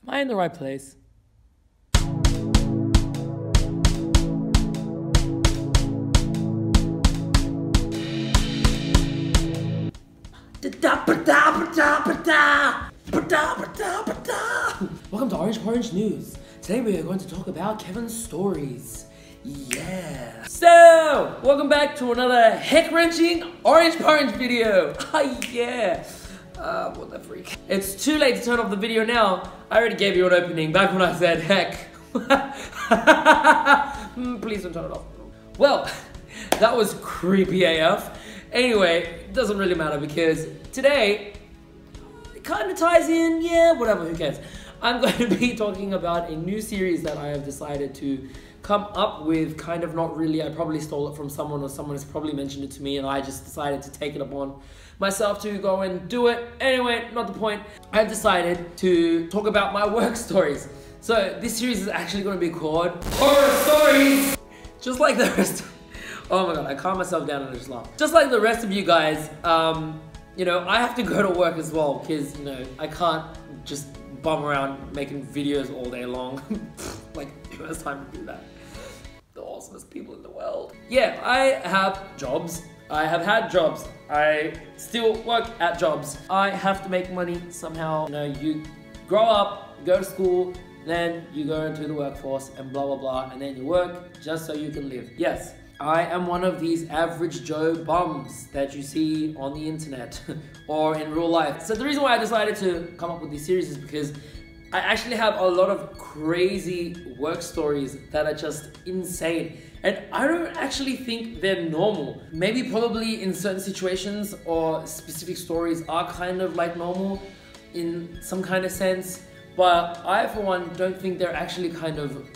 Am I in the right place? Welcome to OrangePorange News. Today we are going to talk about Kevin's stories. Yeah. So, welcome back to another heck-wrenching OrangePorange video. Yeah. What the freak. It's too late to turn off the video now. I already gave you an opening back when I said heck. Please don't turn it off. Well, that was creepy AF. Anyway, it doesn't really matter because today, it kind of ties in, yeah, whatever, who cares. I'm going to be talking about a new series that I have decided to come up with, kind of not really. I probably stole it from someone or someone has probably mentioned it to me and I just decided to take it upon myself to go and do it. Anyway, not the point. I decided to talk about my work stories. So this series is actually going to be called Horror Stories. Just like the rest. Oh my god, I calmed myself down and I just laughed. Just like the rest of you guys, you know, I have to go to work as well because, you know, I can't just bum around making videos all day long. Like, who has time to do that? The awesomest people in the world. Yeah, I have jobs. I have had jobs. I still work at jobs. I have to make money somehow. You know, you grow up, go to school, then you go into the workforce and blah, blah, blah, and then you work just so you can live. Yes, I am one of these average Joe bums that you see on the internet or in real life. So the reason why I decided to come up with this series is because I actually have a lot of crazy work stories that are just insane. And I don't actually think they're normal. Maybe probably in certain situations or specific stories are kind of like normal in some kind of sense. But I, for one, don't think they're actually kind of,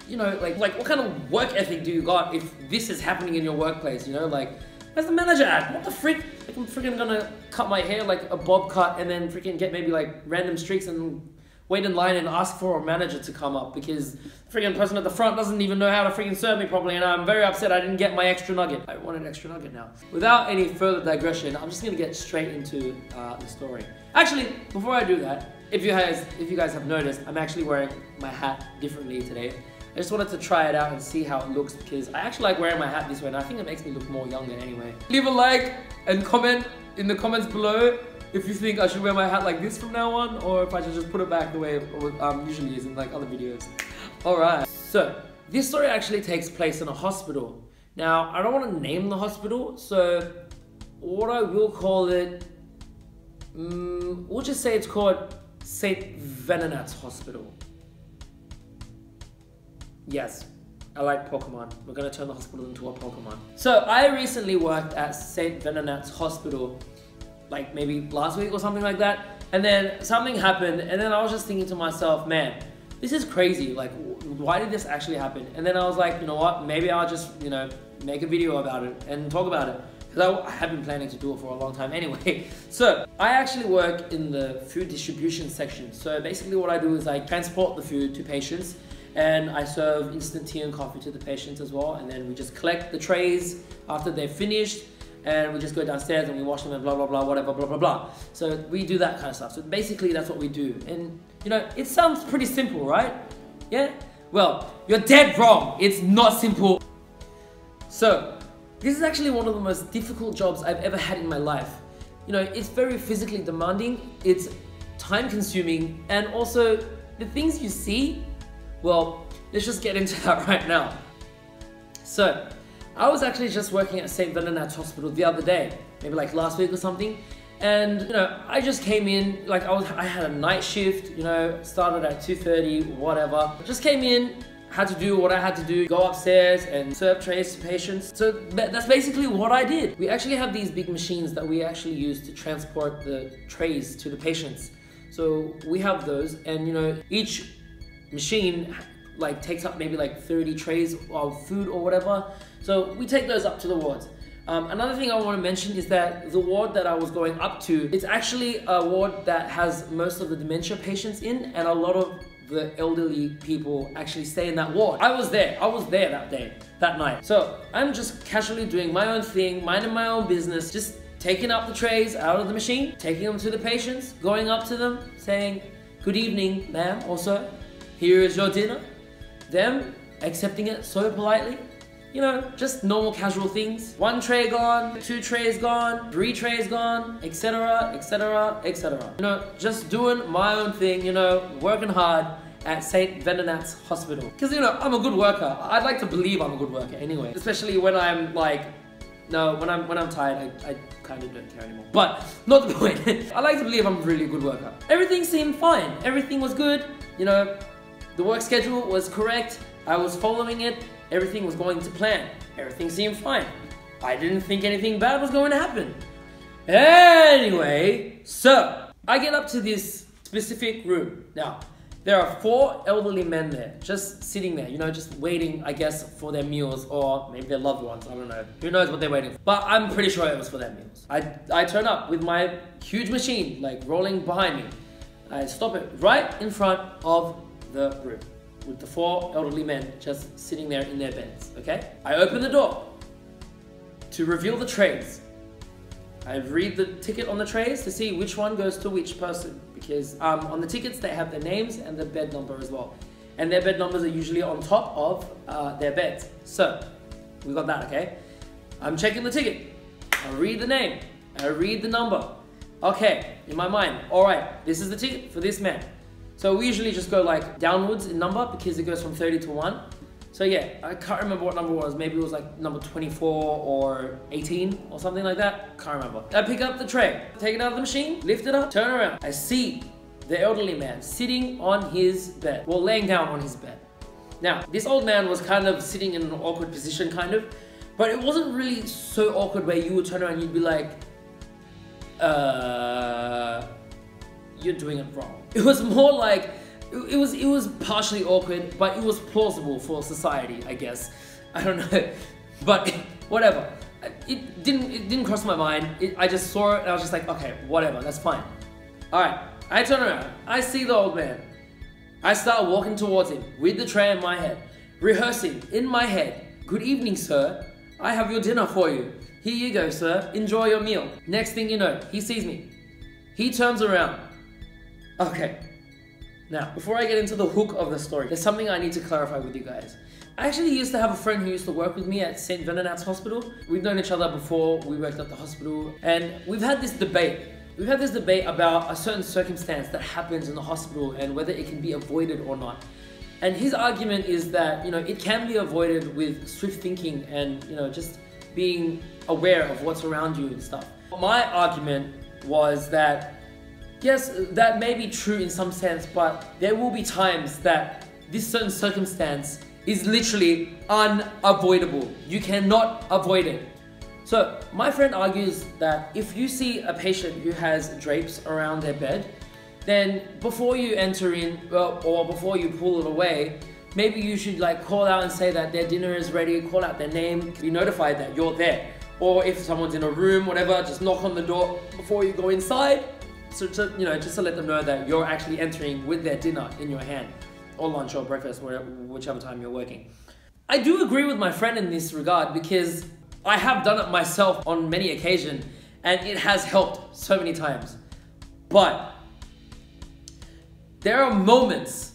you know, like what kind of work ethic do you got if this is happening in your workplace, you know? Like, where's the manager at? What the freak? Like, I'm freaking gonna cut my hair like a bob cut and then freaking get maybe like random streaks and wait in line and ask for a manager to come up because the freaking person at the front doesn't even know how to freaking serve me properly and I'm very upset I didn't get my extra nugget. I want an extra nugget now. Without any further digression, I'm just gonna get straight into the story. Actually, before I do that, if you guys have noticed, I'm actually wearing my hat differently today. I just wanted to try it out and see how it looks because I actually like wearing my hat this way and I think it makes me look more younger anyway. Leave a like and comment in the comments below if you think I should wear my hat like this from now on or if I should just put it back the way it usually is in like other videos. Alright, so this story actually takes place in a hospital. Now, I don't want to name the hospital, so what I will call it, we'll just say it's called St. Venonat's Hospital. Yes, I like Pokemon. We're gonna turn the hospital into a Pokemon. So I recently worked at St. Venonat's Hospital, like maybe last week or something like that. And then something happened and then I was just thinking to myself, man, this is crazy. Like, why did this actually happen? And then I was like, you know what? Maybe I'll just, you know, make a video about it and talk about it. Because I have been planning to do it for a long time anyway. So, I actually work in the food distribution section. So basically what I do is I transport the food to patients and I serve instant tea and coffee to the patients as well. And then we just collect the trays after they're finished and we just go downstairs and we wash them and blah, blah, blah, whatever, blah, blah, blah. So we do that kind of stuff. So basically that's what we do. And you know, it sounds pretty simple, right? Yeah? Well, you're dead wrong. It's not simple. So, this is actually one of the most difficult jobs I've ever had in my life. You know, it's very physically demanding, it's time consuming, and also the things you see, well, let's just get into that right now. So, I was actually just working at St. Venonat's Hospital the other day, maybe like last week or something, and you know, I just came in, like I had a night shift, you know, started at 2:30, whatever. Just came in, had to do what I had to do, go upstairs and serve trays to patients. So that's basically what I did. We actually have these big machines that we actually use to transport the trays to the patients. So we have those and you know, each machine like takes up maybe like 30 trays of food or whatever. So we take those up to the wards. Another thing I want to mention is that the ward that I was going up to, it's actually a ward that has most of the dementia patients in and a lot of the elderly people actually stay in that ward. I was there that night. So I'm just casually doing my own thing, minding my own business, just taking up the trays out of the machine, taking them to the patients, going up to them, saying, good evening, ma'am, also, here is your dinner. Them accepting it so politely. You know, just normal casual things. 1 tray gone, 2 trays gone, 3 trays gone, etc, etc, etc. You know, just doing my own thing, you know, working hard at St. Venanat's Hospital. Because, you know, I'm a good worker. I'd like to believe I'm a good worker anyway. Especially when I'm like, no, when I'm tired, I kind of don't care anymore. But, not the point. I like to believe I'm a really good worker. Everything seemed fine. Everything was good. You know, the work schedule was correct. I was following it. Everything was going to plan. Everything seemed fine. I didn't think anything bad was going to happen. Anyway, so I get up to this specific room. Now, there are 4 elderly men there, just sitting there, you know, just waiting, I guess, for their meals, or maybe their loved ones, I don't know. Who knows what they're waiting for? But I'm pretty sure it was for their meals. I turn up with my huge machine, like rolling behind me. I stop it right in front of the room, with the 4 elderly men just sitting there in their beds, okay? I open the door to reveal the trays. I read the ticket on the trays to see which one goes to which person, because on the tickets they have their names and the bed number as well. And their bed numbers are usually on top of their beds. So, we got that, okay? I'm checking the ticket. I read the name. I read the number. Okay, in my mind, alright, this is the ticket for this man. So we usually just go like downwards in number because it goes from 30 to 1. So yeah, I can't remember what number it was. Maybe it was like number 24 or 18 or something like that. Can't remember. I pick up the tray, take it out of the machine, lift it up, turn around. I see the elderly man sitting on his bed, well, laying down on his bed. Now, this old man was kind of sitting in an awkward position, kind of, but it wasn't really so awkward where you would turn around and you'd be like, you're doing it wrong. It was more like, it was partially awkward, but it was plausible for society, I guess. I don't know, but whatever. It didn't cross my mind. I just saw it and I was just like, okay, whatever, that's fine. All right, I turn around, I see the old man. I start walking towards him with the tray in my head, rehearsing in my head. Good evening, sir. I have your dinner for you. Here you go, sir. Enjoy your meal. Next thing you know, he sees me. He turns around. Okay. Now, before I get into the hook of the story, there's something I need to clarify with you guys. I actually used to have a friend who used to work with me at St. Venanat's Hospital. We've known each other before we worked at the hospital, and we've had this debate. We've had this debate about a certain circumstance that happens in the hospital and whether it can be avoided or not. And his argument is that, you know, it can be avoided with swift thinking and, you know, just being aware of what's around you and stuff. My argument was that, yes, that may be true in some sense, but there will be times that this certain circumstance is literally unavoidable. You cannot avoid it. So my friend argues that if you see a patient who has drapes around their bed, then before you enter in, or before you pull it away, maybe you should like call out and say that their dinner is ready, call out their name, be notified that you're there. Or if someone's in a room, whatever, just knock on the door before you go inside. So to, you know, just to let them know that you're actually entering with their dinner in your hand, or lunch or breakfast, whichever time you're working. I do agree with my friend in this regard because I have done it myself on many occasions and it has helped so many times. But there are moments,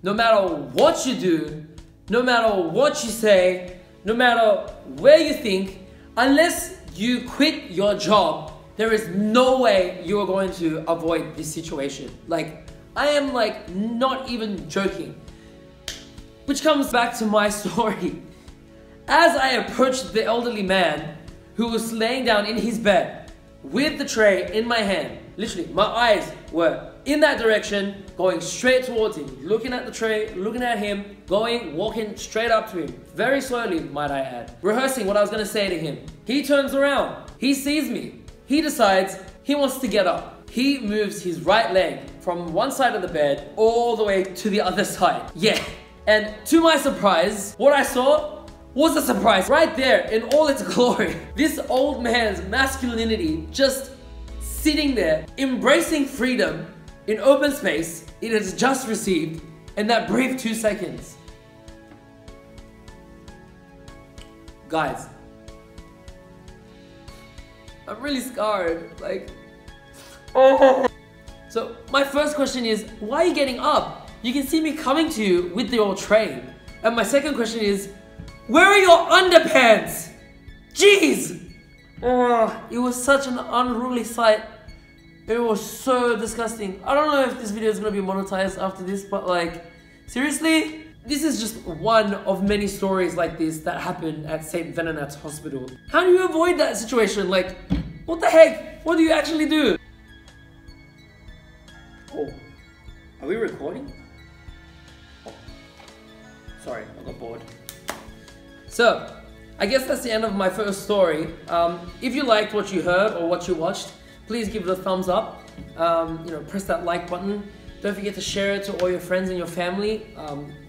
no matter what you do, no matter what you say, no matter where you think, unless you quit your job, there is no way you are going to avoid this situation. Like, I am like not even joking. Which comes back to my story. As I approached the elderly man who was laying down in his bed with the tray in my hand, literally my eyes were in that direction, going straight towards him, looking at the tray, looking at him, walking straight up to him, very slowly, might I add, rehearsing what I was gonna say to him. He turns around, he sees me, he decides he wants to get up. He moves his right leg from one side of the bed all the way to the other side. Yeah, and to my surprise, what I saw was a surprise right there in all its glory. This old man's masculinity just sitting there, embracing freedom in open space it has just received in that brief 2 seconds. Guys, I'm really scarred, like, oh. So my first question is, why are you getting up? You can see me coming to you with your tray. And my second question is, where are your underpants? Jeez! Oh, it was such an unruly sight. It was so disgusting. I don't know if this video is gonna be monetized after this, but like, seriously? This is just one of many stories like this that happened at St. Venanat's Hospital. How do you avoid that situation? Like, what the heck? What do you actually do? Oh, are we recording? Oh. Sorry, I got bored. So, I guess that's the end of my first story. If you liked what you heard or what you watched, please give it a thumbs up. Press that like button. Don't forget to share it to all your friends and your family.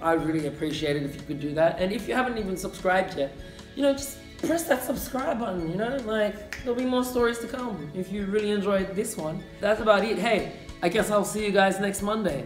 I'd really appreciate it if you could do that. And if you haven't even subscribed yet, just press that subscribe button, like there'll be more stories to come if you really enjoyed this one. That's about it. Hey, I guess I'll see you guys next Monday.